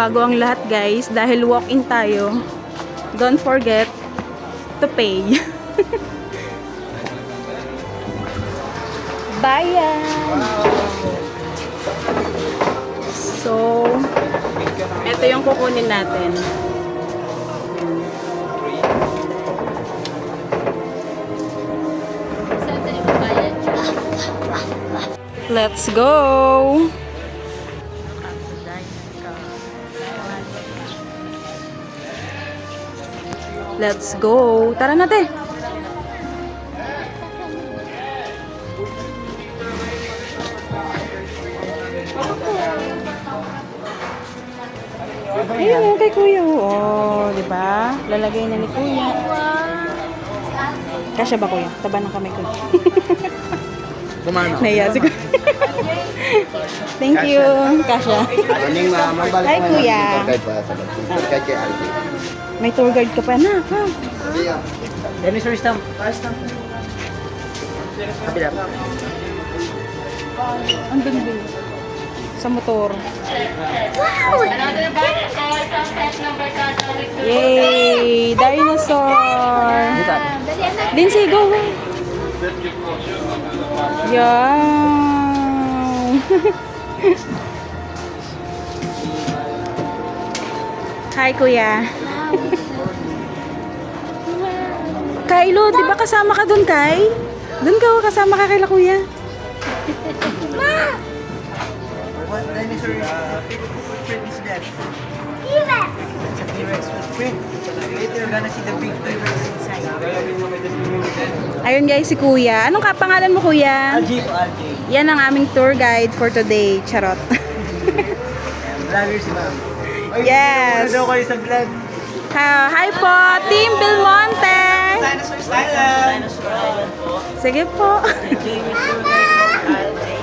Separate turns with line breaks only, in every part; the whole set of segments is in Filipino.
bago ang lahat guys, dahil walk-in tayo, don't forget to pay. Bayan! So, ito yung kukunin natin. Let's go! Let's go! Tara na, te! Ayun, kay kuya. Oh, di ba? Lalagay na ni kuya. Kasya ba kuya? Taba ng kamay ko. Naiya siguro. Thank you. Kasya. Hi kuya. May tour guide ka pa na. Ha?
Dinosaur stamp. Kapila.
Ang ganda. Sa motor. Yay! Dinosaur! Lindsay, go! Yan! Hi, kuya. Kylo, di ba kasama ka dun, Kai? Dun ka, kasama ka kay kuya.
What dinosaur footprint is that? T-Rex! It's a T-Rex footprint. Later, you're gonna see the big T-Rex inside.
Ayun guys, si kuya. Anong kapangalan mo, kuya?
Algae po, algae.
Yan ang aming tour guide for today. Charot.
Vlogger si ma'am.
Yes.
Ano kayo sa vlog?
Hi po, Team Belmonte.
Dinosaur Island! Dinosaur Island po.
Sige po.
Jamie tour guide po, algae.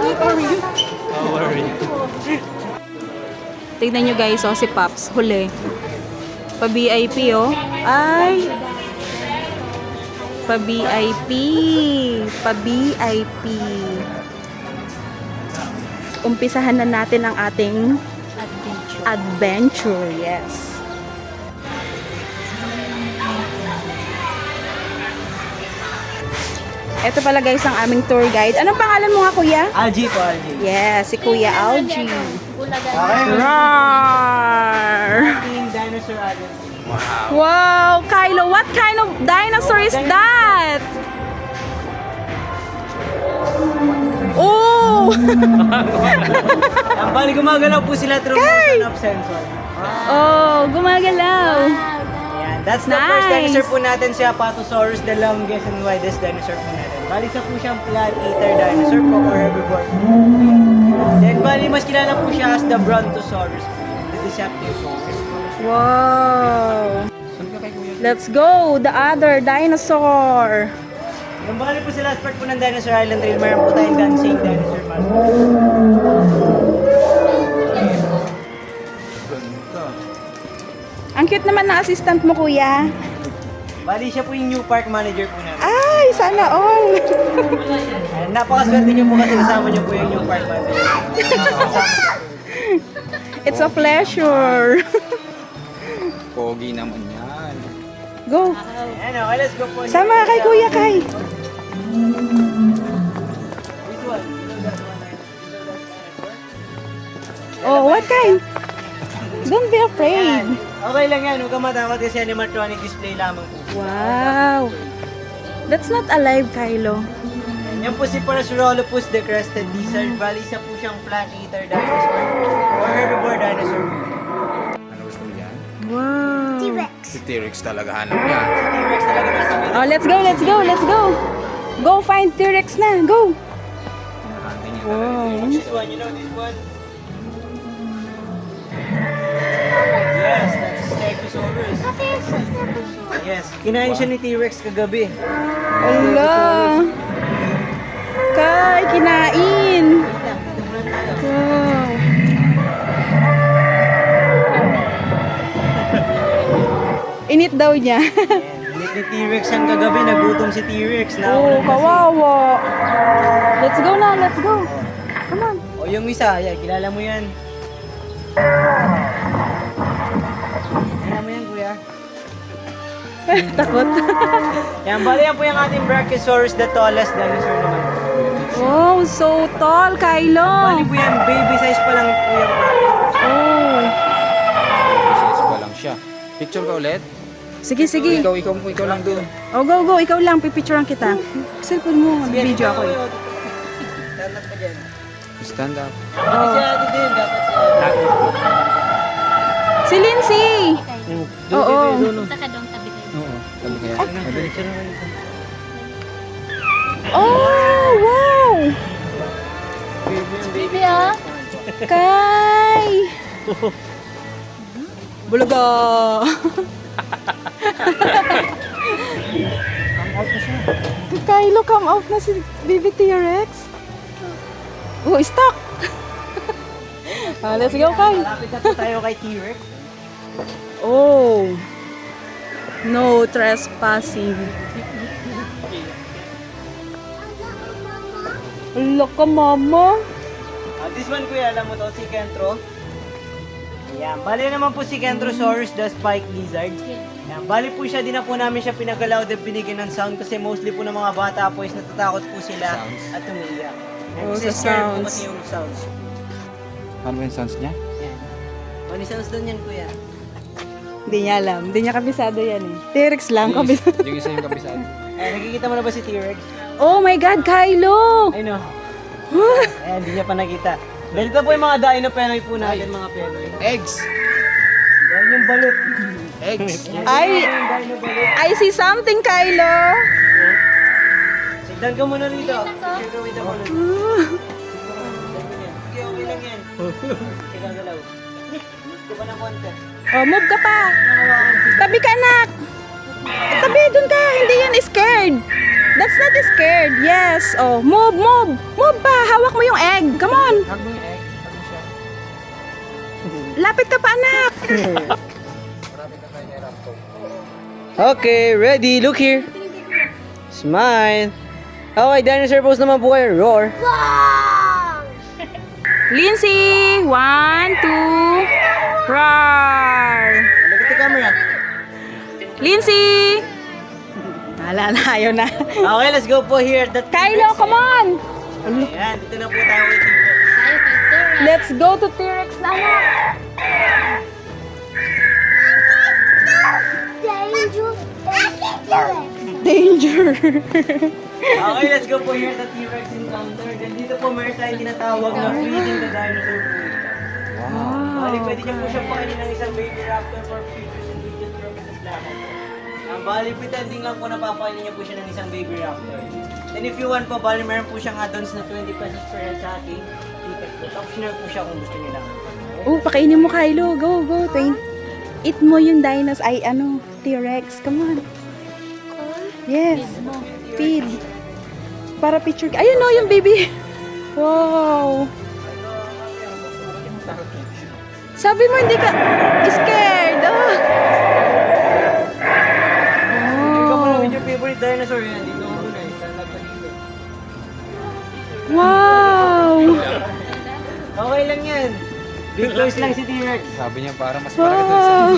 How are you?
Tignan nyo guys, oh, si Pops. Huli. Pa-VIP, oh. Ay. Pa-VIP. Pa-VIP. Umpisahan na natin ang ating adventure. Yes. Ito pala guys ang aming tour guide. Anong pangalan mo nga, kuya?
Algae po, algae.
Yes, si Kuya Algie.
Okay.
Roar!
Team Dinosaur Island.
Wow, Kylo, what kind of dinosaur is that? Oh!
Ang bali gumagalaw po sila through
Kay!
motion of sensor.
Oh, gumagalaw.
Ayan, that's the
Nice.
first dinosaur po natin, si Apatosaurus, the longest and widest dinosaur po natin. Bali isa po siyang plant-eater dinosaur po or herbivore. Then bali mas kilala po siya as the Brontosaurus po, the Deceptosaurus.
Wow. Let's go, the other dinosaur.
Yung bali po sa last part po ng Dinosaur Island Trail, mayroon po tayong dancing dinosaur mask.
Ang cute naman na assistant mo, kuya.
Bali siya po yung new park manager po natin.
Ay, sana all.
Ayan, napakaswerte niyo po kasi kasama niyo po yung new park manager.
It's a pleasure.
Pogi naman yan.
Go.
Ayan, okay, let's go po.
Sama ka kay Kuya Kai.
Which one?
Oh, what kind? Don't be afraid.
Ayan. Okay lang yan, huwag kang matakot kasi animatronic display lamang po.
Wow. That's not alive, Kylo.
Yan po si Parasaurolophus, the crested lizard. Bali, isa po siyang plant-eater dinosaur or herbivore dinosaur.
Ano gusto mo yan?
Wow.
Si T-Rex talaga hanap niya.
T-Rex talaga nasa middle.
Oh, let's go, let's go, let's go. Go find T-Rex na. Go.
Hanapin niya
Wow.
This one, you know this one? Yes, that's a Stegosaurus. Yes, kinain siya ni T-Rex kagabi.
Ala. Kai, kinain. Wow. Init daw niya.
Init ni T-Rex yan kagabi, nagutom si T-Rex.
Oh, kawawa. Let's go na, let's go. Come on.
O yung isa, yan, kilala mo yan. Kilala mo yan, kuya.
Takot.
Yan, bali yan po yung ating Brachiosaurus, the tallest dinosaur naman.
Oh, so tall, Kylo.
Bali po yan, baby size pa lang po yung Brachiosaurus.
Oh.
Size pa lang siya. Picture ka ulit?
Sige, sige.
Ikaw lang doon.
Oh, go, go. Ikaw lang. Pipicturean kita. Cellphone mo. Video ako eh.
Stand up ka dyan.
Stand up.
Kasi si ate din, dapat si ate.
Si Lindsay. Oo.
Saka doon tabi kayo.
Oo. Sabi kaya.
Oh, wow.
Baby ah.
Kay. Bulaga. Kylo, come out na si Baby T-Rex. Oh, stuck. Let's go, Kay.
Malapit na po tayo kay T-Rex.
Oh. No trespassing. Look ka, mama.
This one kuya, alam mo to, si Kentro. Ayan, bali naman po si Kentrosaurus, the spike lizard. Ayan, bali po siya, din na po namin siya pinagalaw at binigyan ng sound kasi mostly po ng mga bata po is natatakot po sila
Sounds.
at umiiyak. Ayan,
Oh,
kasi
sa
scared po
sounds.
kasi yung sounds.
Ano ba yung sounds niya?
Ayan. Funny sounds doon yan kuya.
Hindi niya alam. Hindi niya kabisado yan eh. T-Rex lang kabisado.
Yung isa yung kabisado.
Ayan, nakikita mo na ba si T-Rex?
Oh my God, Kylo!
Ay no. Ayan, hindi niya pa nakita. Ganito po yung mga dino penoy po natin, mga penoy.
Eggs!
Yan yung balot.
Eggs!
Ay,
Yung dino balot.
I see something, Kylo!
Sigdan ka muna rito. Picture ka with the balot. Okay, okay lang yan. Sige, galaw. Ito pa ng konti.
Oh, move ka pa! Tabi ka, anak! Tabi, dun ka! Hindi yan scared! That's not scared. Yes. Oh, move, move. Move pa. Hawak mo yung egg. Come on.
Hug mo yung egg. Hug mo siya.
Lapit ka pa, anak.
Marami ka kaya raptor.
Okay, ready. Look here. Smile. Okay, dinosaur pose naman po kayo. Roar.
Lindsay. 1, 2. Roar.
Look at the camera.
Lindsay. Wala na. Ayaw na.
Okay, let's go po here. That
Kylo, come on.
Ayan, dito na po tayo kay T-Rex.
Tayo kay Tara.
Let's go to T-Rex na, anak. Danger.
Okay, let's go po here the T-Rex encounter. Then dito po meron tayong tinatawag na feeding the dinosaur po. Bali, pwede niyo po siyang pakainin ng isang baby raptor for features and videos from the lahat. Ang bali, pretending lang po napapakainin niyo po siya ng isang baby raptor. Then if you want po, bali meron po siyang add-ons na 20 pesos per head sa ating ticket. Optional po siya kung gusto niyo lang.
Oh, pakainin mo, Kylo. Go, go. Eat mo yung dinos. Ay, ano, T-Rex. Come on. Yes. Feed. Para picture. Ayun no, yung baby. Wow. Sabi mo hindi ka scared. Ah.
Ikaw mo
Wow.
naman yung favorite dinosaur yan. Dito mo muna. Stand up ka dito.
Wow.
Okay lang yan. Big toys lang si T-Rex.
Sabi niya para mas malaki to
Wow.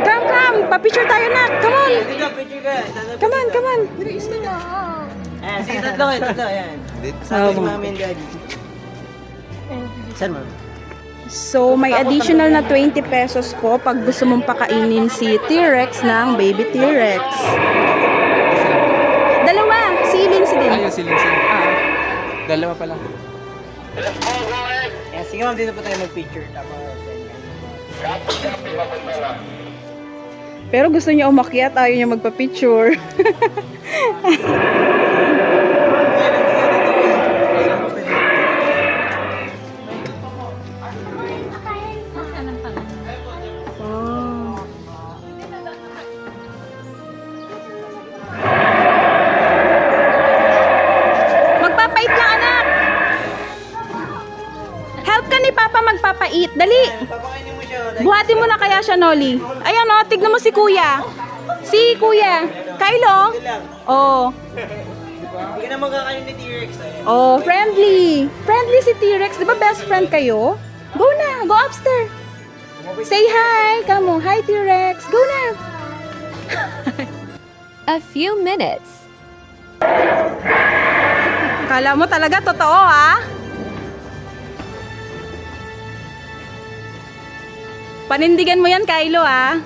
Come, come. Pa-picture tayo na. Come on.
Dito, picture ka. Stand up ka
Come on,
dito.
come on.
Ayan, sige, tatlo kayo, tatlo. Ayan. Sabi si mami and daddy. Saan mo?
So, may additional na 20 pesos po pag gusto mong pakainin si T-Rex ng baby T-Rex. Dalawa. Si Lindsay din.
Ayun, si Lindsay. Dalawa pa lang.
Ayan, sige ma'am, dito po tayo mag-picture. Tama.
Pero gusto niya umakyat, ayaw niya magpa-picture. Magpapait lang, anak! Help ka ni Papa magpapait. Dali!
Papakainin mo siya.
Buhatin mo na kaya siya, Noli. Ayan o, tignan mo si Kuya. Si Kuya. Kylo?
lang.
Oh.
Hindi ka na magkakain ni T-Rex.
Oh, friendly. Friendly si T-Rex. Di ba best friend kayo? Go na. Go upstairs. Say hi. Come on. Hi, T-Rex. Go na.
A few minutes.
Kala mo talaga totoo, ha? Panindigan mo yan, Kylo, ha?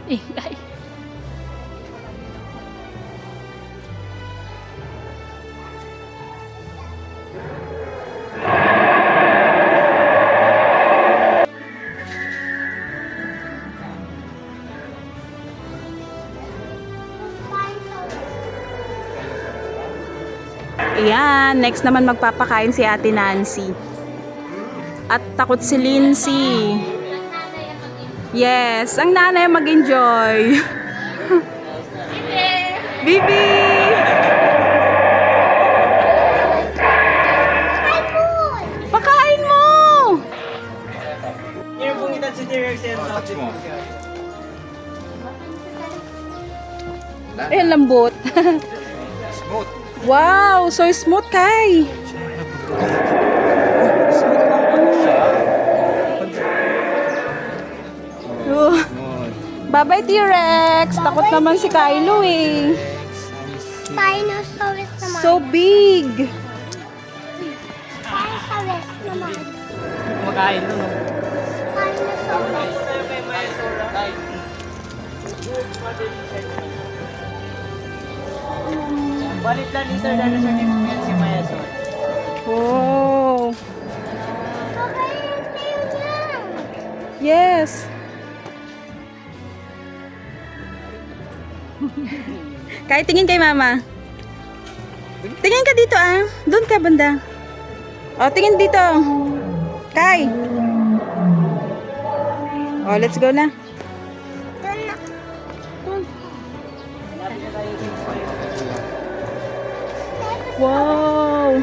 Ingay.
Ayan, next naman magpapakain si Ate Nancy. At takot si Lindsay. Yes, ang nanay mag-enjoy. Bibi! Pakain mo!
Yung pungitan si T-Rex yan.
Touch mo.
Ayan, lambot.
Smooth.
Wow, so smooth, Kai. Oh. Bye-bye, T-Rex. Takot naman si Kylo, eh.
Spinosaurus naman.
So big.
Spinosaurus naman.
Kumakain nun.
Spinosaurus.
Balit lang ni Sir Dinosaur ni Puyan si Mayasaur.
Oh. Yes. Kai, tingin kay mama. Tingin ka dito, ah. Doon ka, banda. Oh, tingin dito. Kai. Oh, let's go na.
Doon na. Doon.
Wow.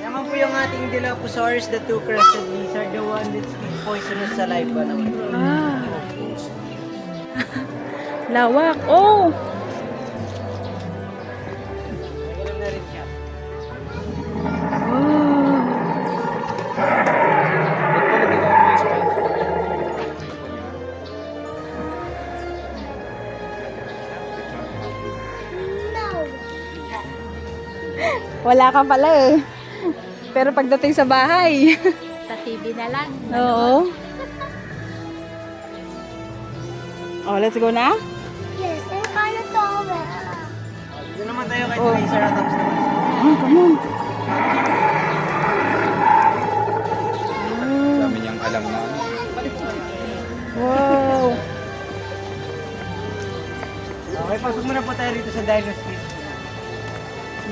Naman po yung ating Dilophosaurus, the two-crested lizard, the one that's poisonous sa live naman.
Ah. Lawak. Oh.
Nagano'n na rin siya.
Oh.
No.
Wala ka pala eh. Pero pagdating sa bahay.
Sa TV na lang.
Oo. Oh, let's go na.
Yes, and Spinosaurus.
Dito naman tayo kay
Oh.
Triceratops naman.
Oh, come on.
Dami niyang alam na.
Wow.
Okay, pasok muna po tayo dito sa Dinosaur.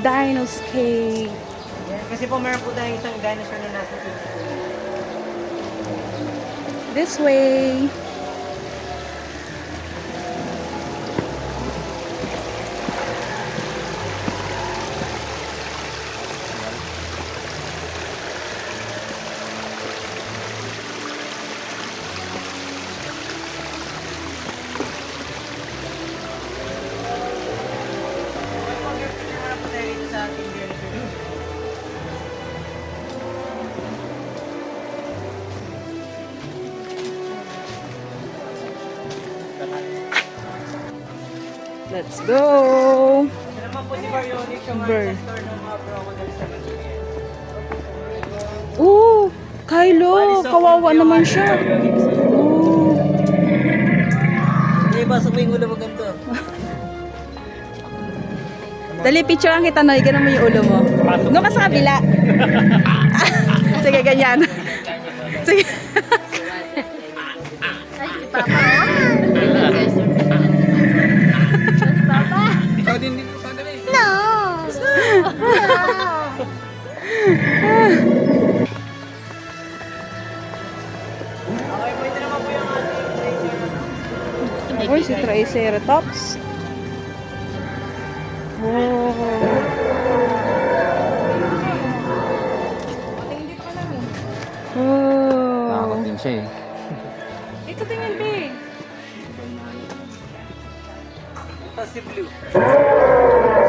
Dino's Cave.
Yan, kasi po meron po tayong isang dinosaur na nasa dito.
This way.
Muna po tayo dito sa ating dinosaur.
Let's go.
Ito naman po si Baryonyx, yung
Bird.
ancestor ng mga crocodiles sa Manila.
Oh, Kylo, kawawa naman siya. Oh.
Hindi, pasok mo yung ulo mo ganito.
Dali, picturean kita, Noy. Ganun mo yung ulo mo. Doon ka sa kabila. Sige, ganyan. Sige.
Ikaw din dito sa dali.
No.
Okay po, ito naman po yung ating Triceratops.
Uy, si Triceratops. Wow.
siya eh.
Ito tingin, babe.
Ito si Blue.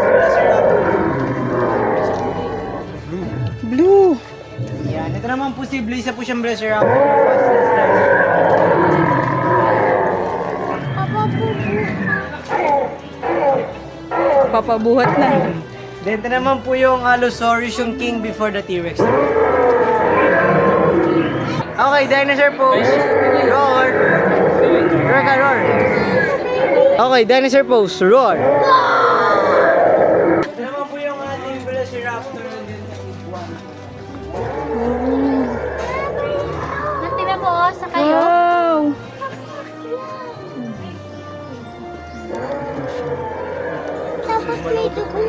Velociraptor.
Blue.
Yan. Ito naman po si Blue. Isa po siyang Velociraptor na fastest dinosaur.
Papabuhat na.
Then ito naman po yung Allosaurus, yung king before the T-Rex. Okay, dinosaur pose. Roar. Roar ka, roar. Okay, dinosaur pose. Roar. Ito naman po yung ating Velociraptor.
Natira mo, oh, sa kayo.
Wow.
Tapos may dugo.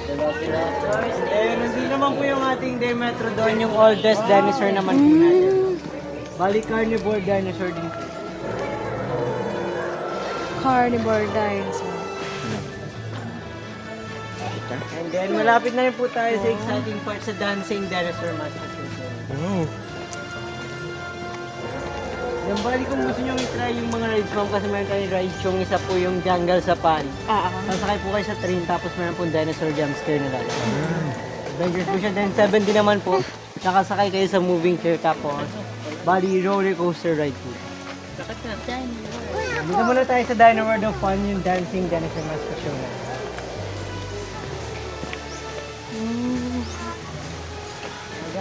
Velociraptors. Eh, nandito naman po yung ating Dimetrodon, yung oldest dinosaur naman po natin. Bali, carnivore dinosaur din po.
Carnivore dinosaur.
And then, malapit na rin po tayo sa exciting part sa dancing dinosaur master. Yung bali kung gusto nyo i-try yung mga rides, ma'am, kasi meron tayong rides yung isa po yung jungle safari. Sasakay po kayo sa train, tapos meron po dinosaur jump scare na lalaki. Adventures po siya. Then 70 naman po, nakasakay kayo sa moving chair, tapos bali roller coaster ride po. Dito muna tayo sa Dino World of Fun, yung dancing dinosaur master show na.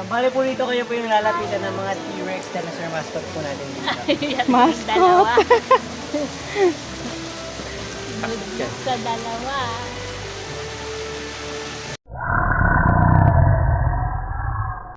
Bali po dito kayo po yung lalapitan ng mga T-Rex dinosaur mascot po natin dito.
Mascot.
Sa dalawa.